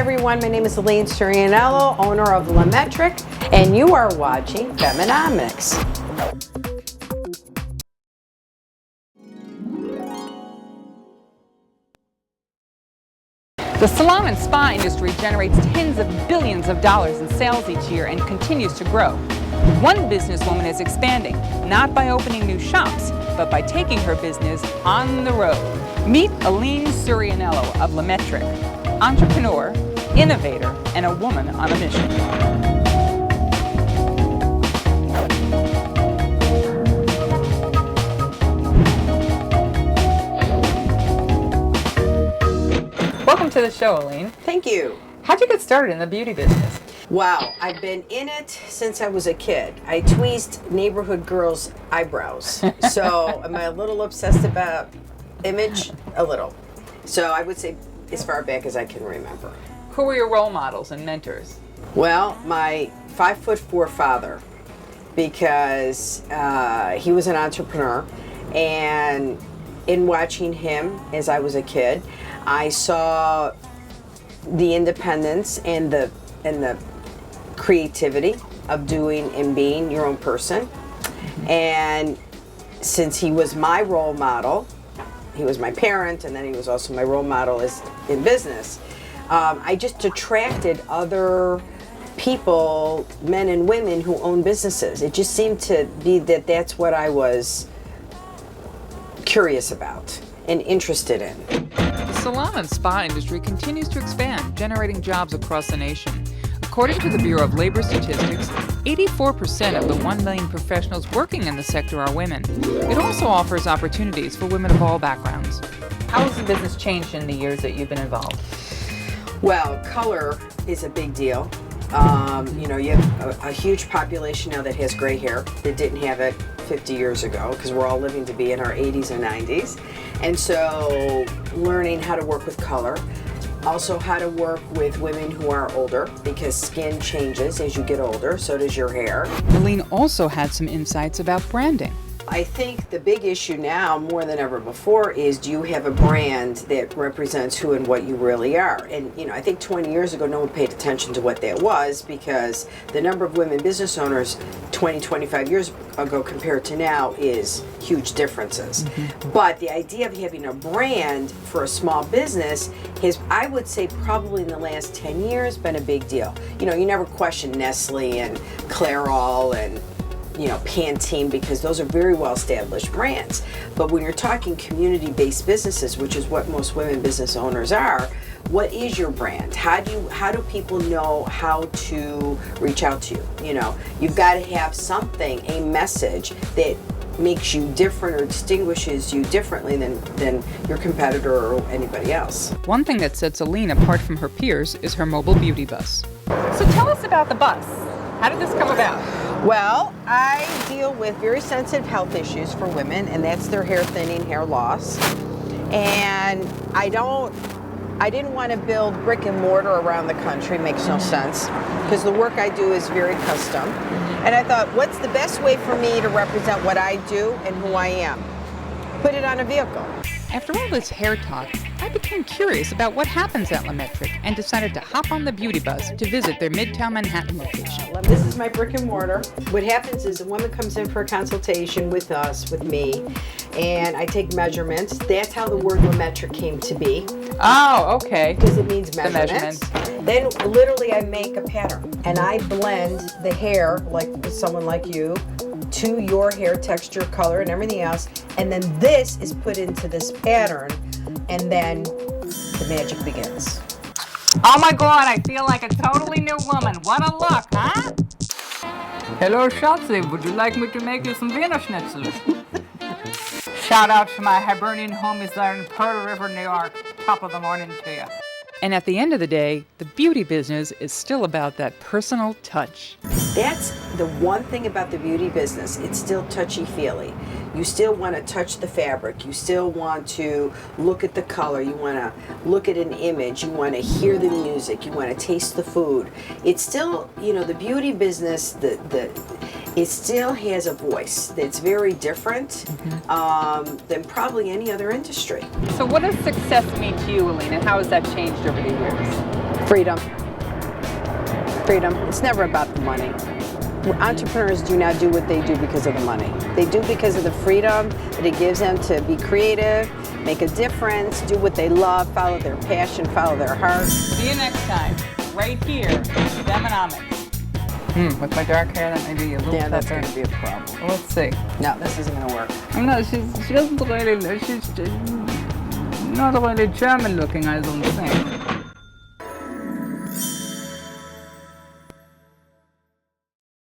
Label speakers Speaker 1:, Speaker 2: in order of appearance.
Speaker 1: everyone, my name is Elline Surianello, owner of LeMetric, and you are watching Feminomics.
Speaker 2: The salon and spa industry generates tens of billions of dollars in sales each year and continues to grow. One businesswoman is expanding, not by opening new shops, but by taking her business on the road. Meet Elline Surianello of LeMetric, entrepreneur, innovator, and a woman on a mission. Welcome to the show, Elline.
Speaker 1: Thank you.
Speaker 2: How'd you get started in the beauty business?
Speaker 1: Wow, I've been in it since I was a kid. I tweezed neighborhood girls' eyebrows. So am I a little obsessed about image? A little. So I would say as far back as I can remember.
Speaker 2: Who were your role models and mentors?
Speaker 1: Well, my 5'4" father, because he was an entrepreneur, and in watching him as I was a kid, I saw the independence and the creativity of doing and being your own person. And since he was my role model, he was my parent, and then he was also my role model as in business, I just attracted other people, men and women who own businesses. It just seemed to be that that's what I was curious about and interested in.
Speaker 2: The salon and spa industry continues to expand, generating jobs across the nation. According to the Bureau of Labor Statistics, 84% of the 1 million professionals working in the sector are women. It also offers opportunities for women of all backgrounds. How has the business changed in the years that you've been involved?
Speaker 1: Well, color is a big deal. You have a huge population now that has gray hair that didn't have it 50 years ago, because we're all living to be in our 80s and 90s. And so learning how to work with color, also how to work with women who are older, because skin changes as you get older, so does your hair.
Speaker 2: Elline also had some insights about branding.
Speaker 1: I think the big issue now, more than ever before, is do you have a brand that represents who and what you really are? And I think 20 years ago, no one paid attention to what that was, because the number of women business owners 20, 25 years ago compared to now is huge differences. But the idea of having a brand for a small business has, I would say, probably in the last 10 years been a big deal. You never question Nestle and Clairol and Pantene, because those are very well established brands. But when you're talking community-based businesses, which is what most women business owners are, what is your brand? How do people know how to reach out to you? You've got to have something, a message that makes you different or distinguishes you differently than your competitor or anybody else.
Speaker 2: One thing that sets Elline apart from her peers is her mobile beauty bus. So tell us about the bus. How did this come about?
Speaker 1: Well, I deal with very sensitive health issues for women, and that's their hair thinning, hair loss. And I didn't want to build brick and mortar around the country. It makes no sense, because the work I do is very custom. And I thought, what's the best way for me to represent what I do and who I am? Put it on a vehicle.
Speaker 2: After all this hair talk, I became curious about what happens at LeMetric and decided to hop on the beauty bus to visit their Midtown Manhattan location.
Speaker 1: This is my brick and mortar. What happens is a woman comes in for a consultation with us, with me, and I take measurements. That's how the word LeMetric came to be.
Speaker 2: Oh, okay.
Speaker 1: Because it means
Speaker 2: The
Speaker 1: measurements. Then literally I make a pattern, and I blend the hair, like with someone like you, to your hair texture, color, and everything else. And then this is put into this pattern, and then the magic begins.
Speaker 2: Oh my God, I feel like a totally new woman. What a look, huh? Hello, Schatzi. Would you like me to make you some Wiener Schnitzel? Shout out to my Hibernian homies there in Pearl River, New York. Top of the morning to you. And at the end of the day, the beauty business is still about that personal touch.
Speaker 1: That's the one thing about the beauty business. It's still touchy-feely. You still want to touch the fabric. You still want to look at the color. You want to look at an image. You want to hear the music. You want to taste the food. It's still, the beauty business, it still has a voice that's very different than probably any other industry.
Speaker 2: So what does success mean to you, Elline, and how has that changed over the years?
Speaker 1: Freedom. Freedom. It's never about the money. Entrepreneurs do not do what they do because of the money. They do because of the freedom that it gives them to be creative, make a difference, do what they love, follow their passion, follow their heart.
Speaker 2: See you next time, right here, Feminomics. With my dark hair, that may be a little
Speaker 1: Yeah, that's
Speaker 2: tougher.
Speaker 1: going to be a problem.
Speaker 2: Well, let's see.
Speaker 1: No, this isn't going to work.
Speaker 2: No, she doesn't really, she's not really German looking, I don't think.